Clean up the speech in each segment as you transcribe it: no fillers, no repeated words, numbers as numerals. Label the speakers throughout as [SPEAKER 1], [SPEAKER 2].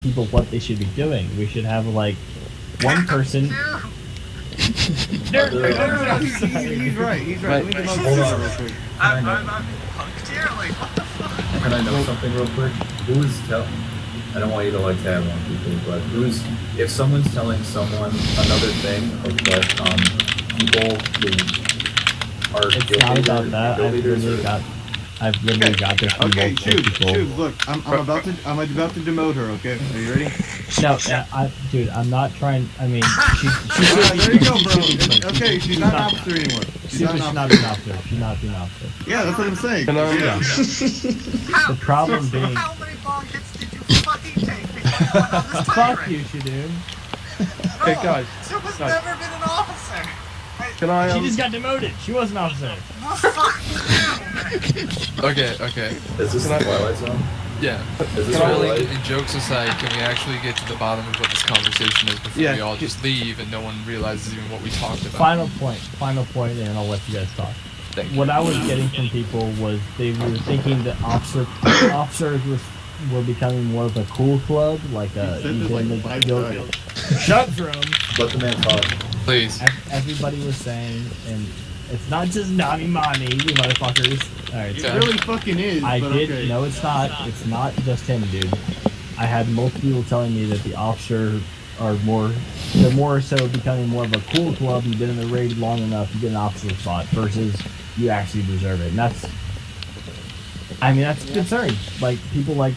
[SPEAKER 1] people what they should be doing. We should have like one person.
[SPEAKER 2] He's right. He's right. Let me demote
[SPEAKER 3] Hold on.
[SPEAKER 2] real quick.
[SPEAKER 4] I'm punked here. Like, what the fuck?
[SPEAKER 3] Can I know something real quick? Who's I don't want you to like tab on people, but if someone's telling someone another thing of what people who are
[SPEAKER 1] It's
[SPEAKER 3] guilty
[SPEAKER 1] not
[SPEAKER 3] or
[SPEAKER 1] about that. I've literally got this from
[SPEAKER 2] Okay,
[SPEAKER 1] multiple people.
[SPEAKER 2] shoot. Look, I'm about to demote her. Okay, are you ready?
[SPEAKER 1] No, dude, I'm not trying. I mean,
[SPEAKER 2] There you go, bro. Okay, she's not an officer anymore. She's not an officer.
[SPEAKER 1] She's not being officer.
[SPEAKER 2] Yeah, that's what I'm saying.
[SPEAKER 1] The problem being.
[SPEAKER 4] How many long hits did you fucking take before you went on this
[SPEAKER 1] Fuck
[SPEAKER 4] tirade?
[SPEAKER 1] you, Shadoon.
[SPEAKER 5] Okay, guys.
[SPEAKER 4] Suba's
[SPEAKER 5] guys.
[SPEAKER 4] never been an officer.
[SPEAKER 5] Can I?
[SPEAKER 1] She just got demoted. She was an officer.
[SPEAKER 4] Well, fuck you, man.
[SPEAKER 6] Okay.
[SPEAKER 3] Is this the Twilight Zone?
[SPEAKER 6] Yeah.
[SPEAKER 3] Is this
[SPEAKER 6] Really,
[SPEAKER 3] Twilight?
[SPEAKER 6] in jokes aside, can we actually get to the bottom of what this conversation is before
[SPEAKER 5] Yeah.
[SPEAKER 6] we all just leave and no one realizes even what we talked about?
[SPEAKER 1] Final point, and I'll let you guys talk.
[SPEAKER 6] Thank you.
[SPEAKER 1] What I was getting from people was they were thinking that officers were becoming more of a cool club, like a
[SPEAKER 2] Said this like 5 times.
[SPEAKER 1] shut room.
[SPEAKER 3] Let the man talk.
[SPEAKER 6] Please.
[SPEAKER 1] Everybody was saying, and it's not just Nani Mani, you motherfuckers. Alright,
[SPEAKER 2] It
[SPEAKER 1] so
[SPEAKER 2] really fucking is.
[SPEAKER 1] I
[SPEAKER 2] but
[SPEAKER 1] did.
[SPEAKER 2] okay.
[SPEAKER 1] No, it's not. It's not just him, dude. I had multiple people telling me that the officer are they're more so becoming more of a cool club. You've been in the raid long enough, you get an officer spot versus you actually deserve it. And that's concerning. Like people like.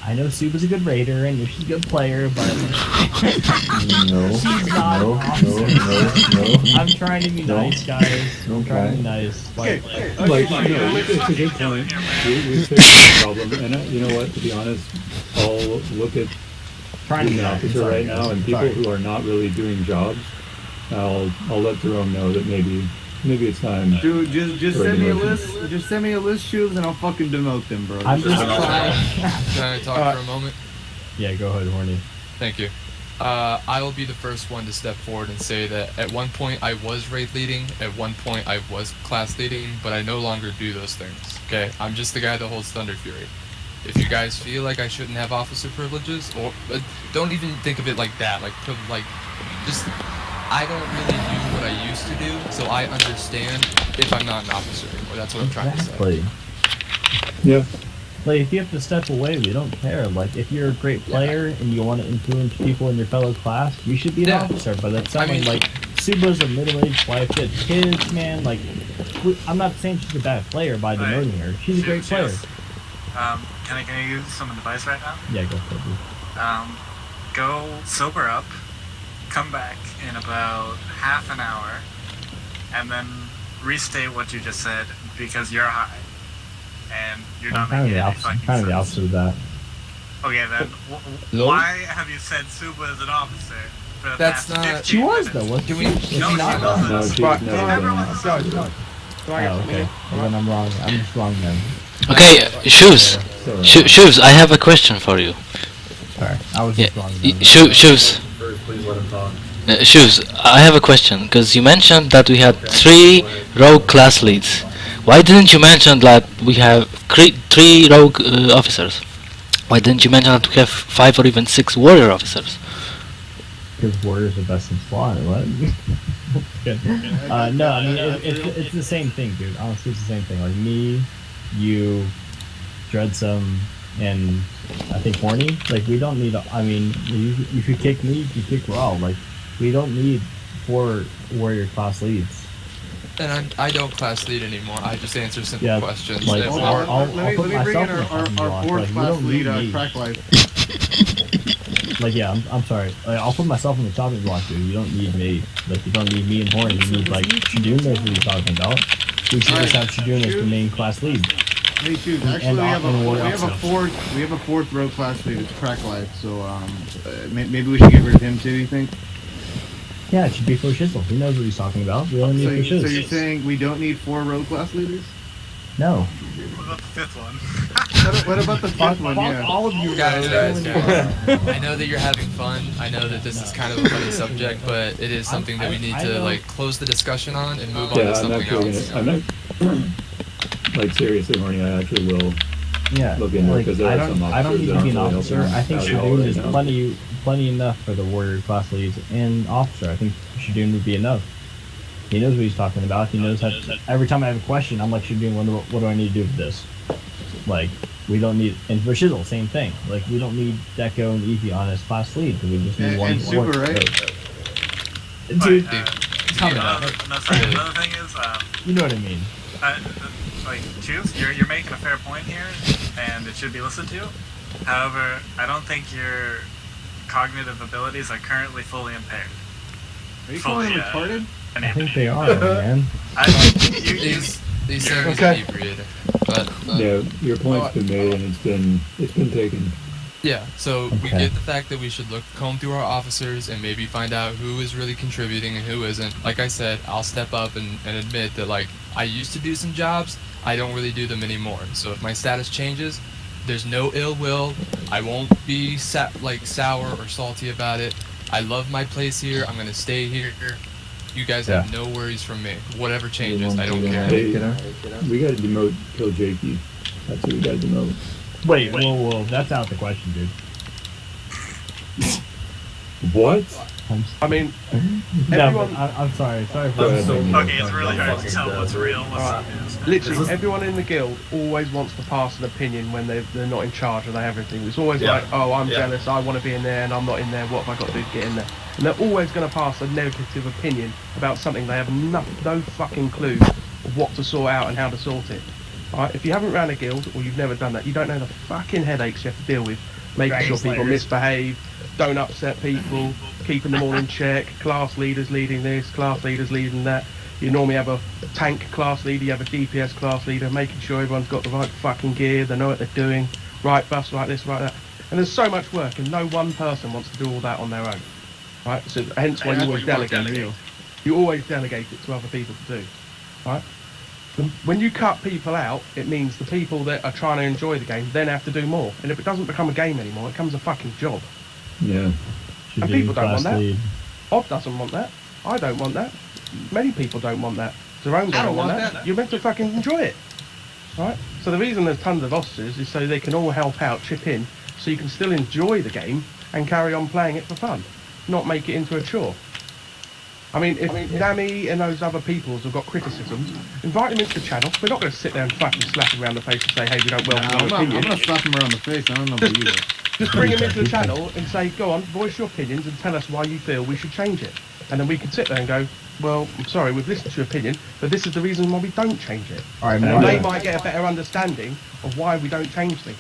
[SPEAKER 1] I know Suba's a good raider and she's a good player, but
[SPEAKER 3] No.
[SPEAKER 1] she's not an officer. I'm trying to be nice, guys. I'm trying to be nice. Like,
[SPEAKER 7] Like, it's a good point. We fixed the problem, and you know what? To be honest, I'll look at
[SPEAKER 1] trying to
[SPEAKER 7] being
[SPEAKER 1] be
[SPEAKER 7] an
[SPEAKER 1] nice.
[SPEAKER 7] officer
[SPEAKER 1] Sorry,
[SPEAKER 7] right
[SPEAKER 1] guys.
[SPEAKER 7] now, and people
[SPEAKER 1] Sorry.
[SPEAKER 7] who are not really doing jobs, I'll let Jerome know that maybe it's time.
[SPEAKER 2] Dude, just
[SPEAKER 7] For
[SPEAKER 2] send me a
[SPEAKER 7] demotion.
[SPEAKER 2] list. Just send me a list, shoes, and I'll fucking demote them, bro.
[SPEAKER 1] I'm just trying.
[SPEAKER 6] Can I talk for a moment?
[SPEAKER 1] Yeah, go ahead, Horny.
[SPEAKER 6] Thank you. I will be the first one to step forward and say that at one point I was raid leading, at one point I was class leading, but I no longer do those things. Okay, I'm just the guy that holds Thunder Fury. If you guys feel like I shouldn't have officer privileges, or don't even think of it like that, just I don't really do what I used to do, so I understand if I'm not an officer anymore. That's what I'm trying to say.
[SPEAKER 1] Exactly.
[SPEAKER 7] Yeah.
[SPEAKER 1] Like, if you have to step away, we don't care. Like, if you're a great player and you want to influence people in your fellow class, you should be an
[SPEAKER 6] Yeah.
[SPEAKER 1] officer. But that's
[SPEAKER 6] I
[SPEAKER 1] something
[SPEAKER 6] mean-
[SPEAKER 1] like Suba's a middle-aged wife, she has kids, man. Like, I'm not saying she's a bad player by demoting her. She's a great player.
[SPEAKER 4] Can I use some advice right now?
[SPEAKER 1] Yeah, go for it. Dude.
[SPEAKER 4] Go sober up, come back in about half an hour, and then restate what you just said because you're high and you're
[SPEAKER 1] I'm
[SPEAKER 4] not
[SPEAKER 1] kind of
[SPEAKER 4] making
[SPEAKER 1] the
[SPEAKER 4] any
[SPEAKER 1] opposite.
[SPEAKER 4] fucking
[SPEAKER 1] Kind of the
[SPEAKER 4] sense.
[SPEAKER 1] opposite of that.
[SPEAKER 4] Okay, then why have you said Suba is an officer for the
[SPEAKER 6] That's
[SPEAKER 4] past
[SPEAKER 6] not-
[SPEAKER 4] 15
[SPEAKER 1] She was
[SPEAKER 4] minutes?
[SPEAKER 1] though, wasn't
[SPEAKER 6] Can
[SPEAKER 1] she?
[SPEAKER 6] we-
[SPEAKER 1] Was she
[SPEAKER 4] No,
[SPEAKER 1] not?
[SPEAKER 4] she wasn't.
[SPEAKER 7] No, she's
[SPEAKER 5] Right,
[SPEAKER 7] never
[SPEAKER 4] Everyone
[SPEAKER 7] been.
[SPEAKER 4] was
[SPEAKER 5] Guys,
[SPEAKER 4] so-
[SPEAKER 5] guys.
[SPEAKER 1] Oh, okay. Well, then I'm wrong. I'm just wrong then.
[SPEAKER 8] Okay, Shoes. Shoes, I have a question for you.
[SPEAKER 1] Sorry, I was
[SPEAKER 8] Yeah,
[SPEAKER 1] just wrong. Then.
[SPEAKER 8] Shoes.
[SPEAKER 3] First, please let him talk.
[SPEAKER 8] Shoes, I have a question, because you mentioned that we had 3 rogue class leads. Why didn't you mention that we have 3 rogue officers? Why didn't you mention that we have 5 or even 6 warrior officers?
[SPEAKER 1] Because Warriors are best in SWAT, what? Good. No, I mean, it's the same thing, dude. Honestly, it's the same thing. Like me, you, Dreadsome, and I think Horny. Like, we don't need, I mean, you could kick me, you could kick Raw. Like, we don't need 4 Warrior class leads.
[SPEAKER 6] And I don't class lead anymore. I just answer simple
[SPEAKER 1] Yeah,
[SPEAKER 6] questions.
[SPEAKER 1] like,
[SPEAKER 6] If
[SPEAKER 2] Hold
[SPEAKER 6] we're-
[SPEAKER 2] on, let me
[SPEAKER 1] put
[SPEAKER 2] bring in
[SPEAKER 1] myself in the fucking
[SPEAKER 2] our
[SPEAKER 1] block.
[SPEAKER 2] fourth
[SPEAKER 1] Like, you
[SPEAKER 2] class
[SPEAKER 1] don't
[SPEAKER 2] lead,
[SPEAKER 1] need me.
[SPEAKER 2] Crack Life.
[SPEAKER 1] Like, yeah, I'm sorry. Like, I'll put myself in the chopping block, dude. You don't need me. Like, you don't need me and Horny. You need, like, Shadoon knows what you're talking about. We should just have Shadoon as the main class lead.
[SPEAKER 2] Hey, shoot. Actually,
[SPEAKER 1] And
[SPEAKER 2] we have
[SPEAKER 1] Aquaman
[SPEAKER 2] a
[SPEAKER 1] Warrior
[SPEAKER 2] we have a
[SPEAKER 1] also.
[SPEAKER 2] fourth we have a fourth row class lead. It's Crack Life. So maybe we should get rid of him too. You think?
[SPEAKER 1] Yeah, it should be for Shizzle. He knows what he's talking about. We only
[SPEAKER 2] So,
[SPEAKER 1] need for
[SPEAKER 2] so you're
[SPEAKER 1] Shiz.
[SPEAKER 2] saying we don't need 4 row class leaders?
[SPEAKER 1] No.
[SPEAKER 4] What about the fifth one?
[SPEAKER 2] What about the fifth one? Yeah.
[SPEAKER 1] all of you
[SPEAKER 6] Guys,
[SPEAKER 1] guys.
[SPEAKER 6] I know that you're having fun. I know that this is kind of a funny subject, but it is something that we need
[SPEAKER 1] I
[SPEAKER 6] to
[SPEAKER 1] know.
[SPEAKER 6] like close the discussion on and move on
[SPEAKER 7] Yeah,
[SPEAKER 6] to
[SPEAKER 7] I'm
[SPEAKER 6] something
[SPEAKER 7] actually
[SPEAKER 6] else.
[SPEAKER 7] gonna. I'm not. Like seriously, Horny. I actually will
[SPEAKER 1] Yeah,
[SPEAKER 7] look into it,
[SPEAKER 1] like,
[SPEAKER 7] 'cause there
[SPEAKER 1] I
[SPEAKER 7] are some
[SPEAKER 1] don't need to
[SPEAKER 7] officers
[SPEAKER 1] be an
[SPEAKER 7] that aren't really
[SPEAKER 1] officer.
[SPEAKER 7] helping
[SPEAKER 1] I think
[SPEAKER 7] out at all
[SPEAKER 1] Shadoon
[SPEAKER 7] right
[SPEAKER 1] is
[SPEAKER 7] now.
[SPEAKER 1] plenty enough for the warrior class leads and officer. I think Shadoon would be enough. He knows what he's talking about. He knows how. Every time I have a question, I'm like, Shadoon, what do I need to do with this? Like, we don't need, and for Shizzle, same thing. Like, we don't need Deco and Eevee on as class lead, because we just need one
[SPEAKER 2] And Super,
[SPEAKER 1] warrior.
[SPEAKER 2] right?
[SPEAKER 1] Dude,
[SPEAKER 4] Come
[SPEAKER 1] on.
[SPEAKER 4] Another thing is,
[SPEAKER 1] you know what I mean.
[SPEAKER 4] like, Choose, you're making a fair point here, and it should be listened to. However, I don't think your cognitive abilities are currently fully impaired.
[SPEAKER 2] Are you calling him retarded?
[SPEAKER 1] I think they are, man.
[SPEAKER 6] These things
[SPEAKER 5] Okay.
[SPEAKER 6] inebriated. But
[SPEAKER 7] Yeah, your point's been made and it's been taken.
[SPEAKER 6] yeah, so we
[SPEAKER 1] Okay.
[SPEAKER 6] get the fact that we should comb through our officers and maybe find out who is really contributing and who isn't. Like I said, I'll step up and admit that, like, I used to do some jobs, I don't really do them anymore. So if my status changes, there's no ill will. I won't be sour or salty about it. I love my place here. I'm gonna stay here. You guys have no worries from me. Whatever changes, I don't care.
[SPEAKER 7] Hey, we gotta demote Kill Jakey. That's what we gotta demote.
[SPEAKER 1] Wait, whoa, that's out the question, dude.
[SPEAKER 7] What?
[SPEAKER 5] I mean,
[SPEAKER 1] No,
[SPEAKER 5] everyone,
[SPEAKER 1] but I'm sorry for
[SPEAKER 3] I'm
[SPEAKER 1] that.
[SPEAKER 3] so
[SPEAKER 4] Okay, it's really hard to
[SPEAKER 3] fucking
[SPEAKER 4] tell what's
[SPEAKER 3] desperate.
[SPEAKER 4] real, what's not.
[SPEAKER 5] literally everyone in the guild always wants to pass an opinion when they're not in charge and they have everything. It's always like, oh, I'm jealous, I want to be in there and I'm not in there, what have I got to do to get in there? And they're always going to pass a negative opinion about something they have no fucking clue of what to sort out and how to sort it. Alright, if you haven't ran a guild or you've never done that, you don't know the fucking headaches you have to deal with. Making sure people misbehave, don't upset people, keeping them all in check, class leaders leading this, class leaders leading that. You normally have a tank class leader, you have a DPS class leader, making sure everyone's got the right fucking gear, they know what they're doing, right buffs, right this, right that. And there's so much work and no one person wants to do all that on their own. Right? So hence why you always delegate. You always delegate it to other people to do. Right? When you cut people out, it means the people that are trying to enjoy the game then have to do more. And if it doesn't become a game anymore, it becomes a fucking job.
[SPEAKER 7] Yeah.
[SPEAKER 1] Should
[SPEAKER 5] And
[SPEAKER 1] be
[SPEAKER 5] people don't want
[SPEAKER 1] class
[SPEAKER 5] that.
[SPEAKER 1] lead.
[SPEAKER 5] Bob doesn't want that. I don't want that. Many people don't want that. Jerome doesn't want that. You're meant to fucking enjoy it. Right? So the reason there's tons of officers is so they can all help out, chip in, so you can still enjoy the game and carry on playing it for fun, not make it into a chore. I mean, if Nami and those other peoples have got criticisms, invite them into the channel. We're not going to sit there and fucking slap them around the face and say, hey, we don't welcome your
[SPEAKER 2] I'm
[SPEAKER 5] opinion.
[SPEAKER 2] gonna slap him around the face. I don't know about you. Though.
[SPEAKER 5] Just bring them into the channel and say, go on, voice your opinions and tell us why you feel we should change it. And then we can sit there and go, well, I'm sorry, we've listened to your opinion, but this is the reason why we don't change it.
[SPEAKER 1] All right,
[SPEAKER 5] And
[SPEAKER 1] now
[SPEAKER 5] they might get a better understanding of why we don't change things.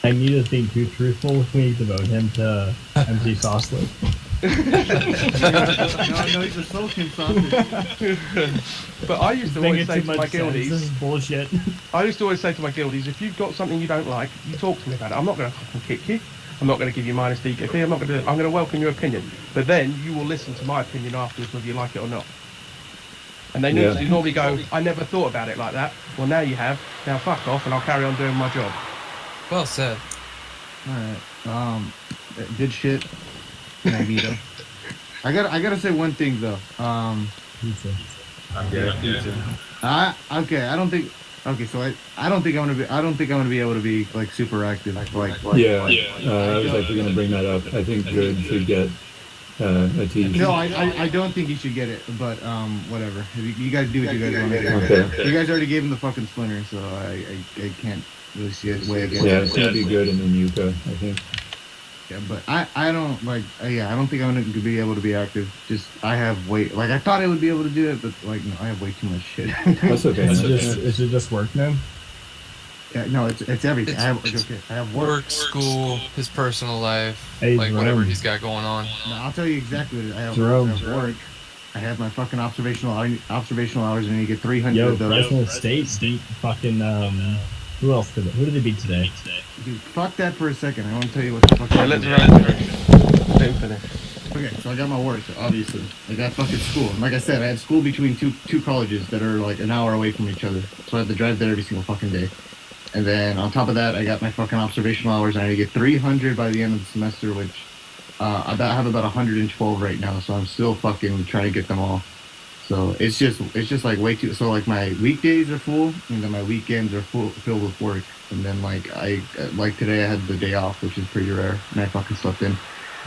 [SPEAKER 1] I need to be too truthful with me to vote him to MC Sauceless.
[SPEAKER 2] No, he's a Sultan sausage.
[SPEAKER 5] But I used to always say to my
[SPEAKER 1] This
[SPEAKER 5] guildies,
[SPEAKER 1] is bullshit.
[SPEAKER 5] I used to always say to my guildies, if you've got something you don't like, you talk to me about it. I'm not going to fucking kick you. I'm not going to give you minus DKP. I'm going to welcome your opinion. But then you will listen to my opinion afterwards, whether you like it or not. And they normally go, I never thought about it like that. Well, now you have. Now fuck off, and I'll carry on doing my job.
[SPEAKER 6] Well said.
[SPEAKER 2] Alright. Good shit. Magneto. I gotta say one thing though.
[SPEAKER 1] Pizza.
[SPEAKER 3] I'm good.
[SPEAKER 2] Okay. I don't think I'm gonna be able to be like super active. Like
[SPEAKER 7] Yeah. I was actually gonna bring that up. I think Good should get a team.
[SPEAKER 2] No, I don't think he should get it. But whatever. You guys do what you guys want to do.
[SPEAKER 7] Okay.
[SPEAKER 2] You guys already gave him the fucking splinter, so I can't really see a way against
[SPEAKER 7] Yeah,
[SPEAKER 2] it.
[SPEAKER 7] it's gonna be Good and then Yuka, I think.
[SPEAKER 2] Yeah, but I don't like. Yeah, I don't think I'm gonna be able to be active. Just I have way. Like I thought I would be able to do it, but like no, I have way too much shit.
[SPEAKER 7] That's okay.
[SPEAKER 1] Is it just work now?
[SPEAKER 2] Yeah, no, it's everything. I have work.
[SPEAKER 6] Work, school, his personal life,
[SPEAKER 1] Hey,
[SPEAKER 6] like whatever
[SPEAKER 1] Jerome.
[SPEAKER 6] he's got going on.
[SPEAKER 2] No, I'll tell you exactly what it is. I have work. I have my fucking observational hours, and you get 300
[SPEAKER 1] Yo,
[SPEAKER 2] of those.
[SPEAKER 1] Fresno State beat fucking who else did it? Who did they beat today?
[SPEAKER 2] Dude, fuck that for a second. I want to tell you what the fuck.
[SPEAKER 5] Yeah,
[SPEAKER 2] happened.
[SPEAKER 5] let's finish.
[SPEAKER 2] Okay, so I got my work, obviously. I got fucking school. And like I said, I had school between two colleges that are like an hour away from each other. So I have to drive there every single fucking day. And then on top of that, I got my fucking observational hours, and I get 300 by the end of the semester, which I have about 112 right now. So I'm still fucking trying to get them all. So it's just like way too. So like my weekdays are full, and then my weekends are filled with work. And then like today I had the day off, which is pretty rare, and I fucking slept in,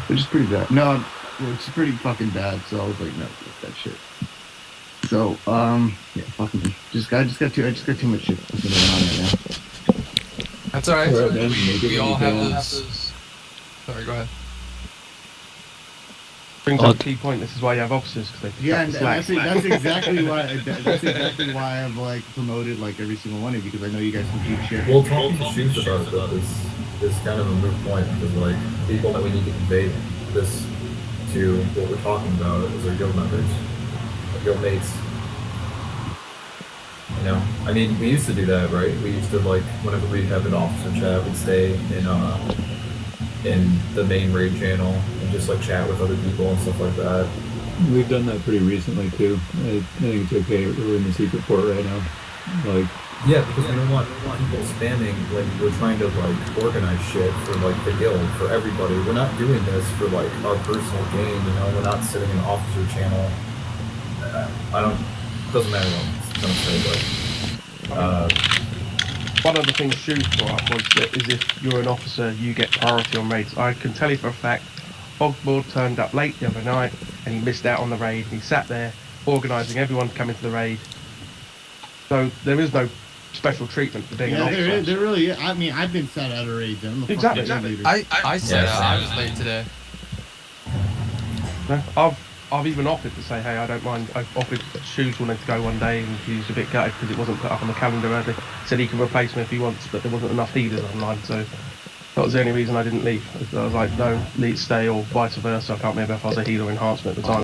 [SPEAKER 2] which is pretty bad. No, which is pretty fucking bad. So I was like, no, fuck that shit. So yeah, fucking I just got too much shit fucking going on right now.
[SPEAKER 6] That's alright.
[SPEAKER 7] Alright, man, make it
[SPEAKER 6] We
[SPEAKER 7] when
[SPEAKER 6] all
[SPEAKER 7] you
[SPEAKER 6] have
[SPEAKER 7] can.
[SPEAKER 6] those. Sorry, go ahead.
[SPEAKER 5] Brings up a key point. This is why you have officers, because they
[SPEAKER 2] Yeah,
[SPEAKER 5] pick
[SPEAKER 2] and
[SPEAKER 5] up the slack.
[SPEAKER 2] that's exactly why I've like promoted like every single one of you, because I know you guys can keep shit.
[SPEAKER 3] Well, talking to Shoots about this is kind of a moot point because like people that we need to convey this to what we're talking about is our guild members, our guild mates. You know, I mean, we used to do that, right? We used to like whenever we'd have an officer chat, we'd stay in the main raid channel and just like chat with other people and stuff like that.
[SPEAKER 7] We've done that pretty recently too. I think it's okay. We're in the secret port right now. Like,
[SPEAKER 3] yeah, because we don't want people spamming when we're trying to like organize shit for like the guild, for everybody. We're not doing this for like our personal gain, you know. We're not sitting in the officer channel. It doesn't matter what I'm gonna say, but
[SPEAKER 5] One of the things Shoes brought up was that is if you're an officer, you get priority on raids. I can tell you for a fact, Bogboard turned up late the other night and he missed out on the raid. And he sat there organising everyone to come into the raid. So there is no special treatment for being an officer.
[SPEAKER 2] There really is. I mean, I've been sat out of raids. I'm the
[SPEAKER 5] Exactly.
[SPEAKER 2] fucking leader.
[SPEAKER 6] I said I was late today.
[SPEAKER 5] No, I've even offered to say, hey, I don't mind. I offered Shoes wanted to go one day and he was a bit gutted because it wasn't put up on the calendar early. Said he can replace me if he wants, but there wasn't enough healers online, so that was the only reason I didn't leave. I was like, no, stay or vice versa. I can't remember if I was a healer enhancement at the time.